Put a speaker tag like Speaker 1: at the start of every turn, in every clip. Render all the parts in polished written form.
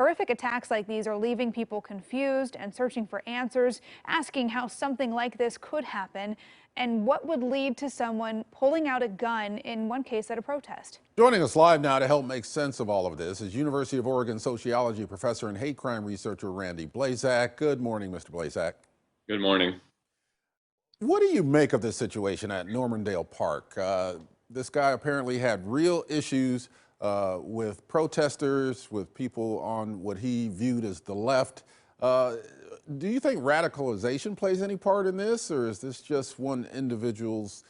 Speaker 1: Horrific attacks like these are leaving people confused and searching for answers, asking how something like this could happen and what would lead to someone pulling out a gun, in one case at a protest.
Speaker 2: Joining us live now to help make sense of all of this is University of Oregon sociology professor and hate crime researcher Randy Blazak. Good morning, Mr. Blazak.
Speaker 3: Good morning.
Speaker 2: What do you make of this situation at Normandale Park? This guy apparently had real issues with protesters, with people on what he viewed as the left. Do you think radicalization plays any part in this, or is this just one individual's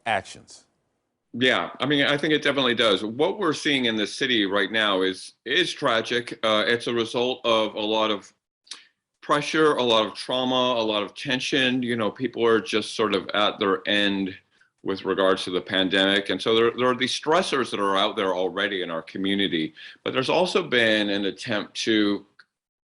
Speaker 2: actions?
Speaker 3: Yeah, I mean, I think it definitely does. What we're seeing in the city right now is tragic. It's a result of a lot of pressure, a lot of trauma, a lot of tension. You know, people are just sort of at their end with regards to the pandemic. And so there are these stressors that are out there already in our community. But there's also been an attempt to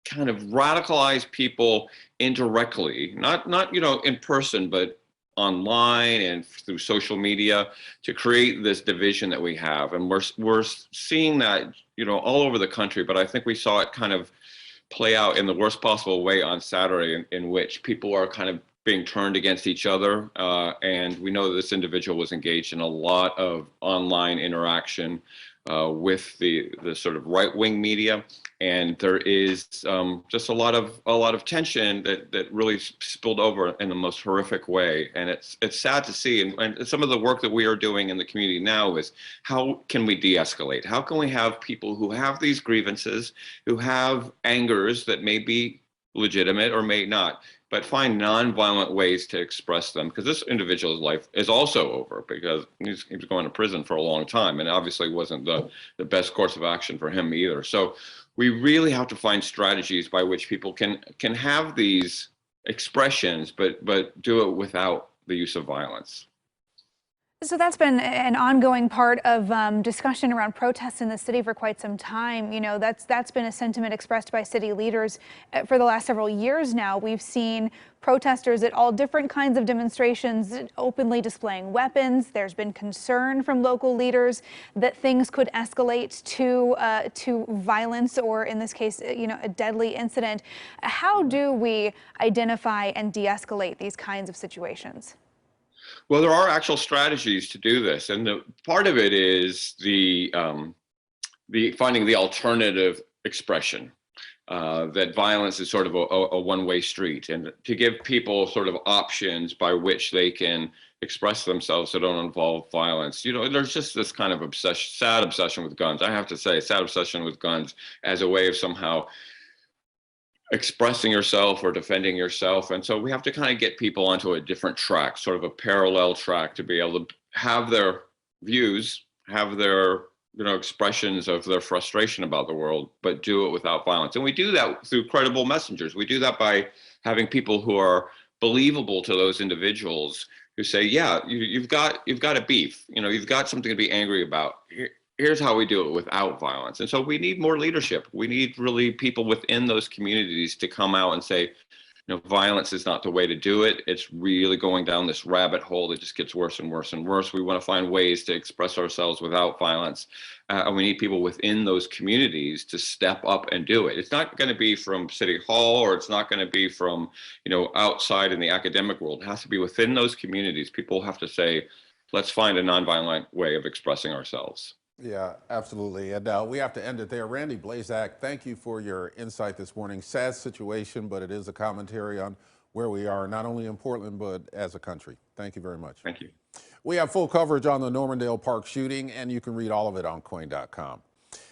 Speaker 3: kind of radicalize people indirectly, not in person, but online and through social media, to create this division that we have. And we're seeing that, all over the country, but I think we saw it kind of play out in the worst possible way on Saturday, in which people are kind of being turned against each other. And we know that this individual was engaged in a lot of online interaction with the sort of right-wing media. And there is just a lot of tension that really spilled over in the most horrific way. And it's sad to see. And some of the work that we are doing in the community now is, how can we de-escalate? How can we have people who have these grievances, who have angers that may be legitimate or may not, but find nonviolent ways to express them? Because this individual's life is also over, because he was going to prison for a long time, and obviously wasn't the best course of action for him either. So we really have to find strategies by which people can have these expressions, but do it without the use of violence.
Speaker 1: So that's been an ongoing part of discussion around protests in the city for quite some time. That's been a sentiment expressed by city leaders for the last several years now. We've seen protesters at all different kinds of demonstrations openly displaying weapons. There's been concern from local leaders that things could escalate to violence, or in this case, a deadly incident. How do we identify and de-escalate these kinds of situations?
Speaker 3: Well, there are actual strategies to do this, and part of it is the finding the alternative expression. That violence is sort of a one-way street, and to give people sort of options by which they can express themselves that don't involve violence. There's just this kind of sad obsession with guns. I have to say, sad obsession with guns as a way of somehow expressing yourself or defending yourself. And so we have to kind of get people onto a different track, sort of a parallel track, to be able to have their views, have their expressions of their frustration about the world, but do it without violence. And we do that through credible messengers. We do that by having people who are believable to those individuals, who say, yeah, you've got a beef, you've got something to be angry about. Here's how we do it without violence. And so we need more leadership. We need really people within those communities to come out and say, violence is not the way to do it. It's really going down this rabbit hole that just gets worse and worse and worse. We want to find ways to express ourselves without violence. And we need people within those communities to step up and do it. It's not going to be from City Hall, or it's not going to be from, outside in the academic world. It has to be within those communities. People have to say, let's find a nonviolent way of expressing ourselves.
Speaker 2: Yeah, absolutely. And we have to end it there. Randy Blazak, thank you for your insight this morning. Sad situation, but it is a commentary on where we are, not only in Portland, but as a country. Thank you very much.
Speaker 3: Thank you.
Speaker 2: We have full coverage on the Normandale Park shooting, and you can read all of it on KOIN.com.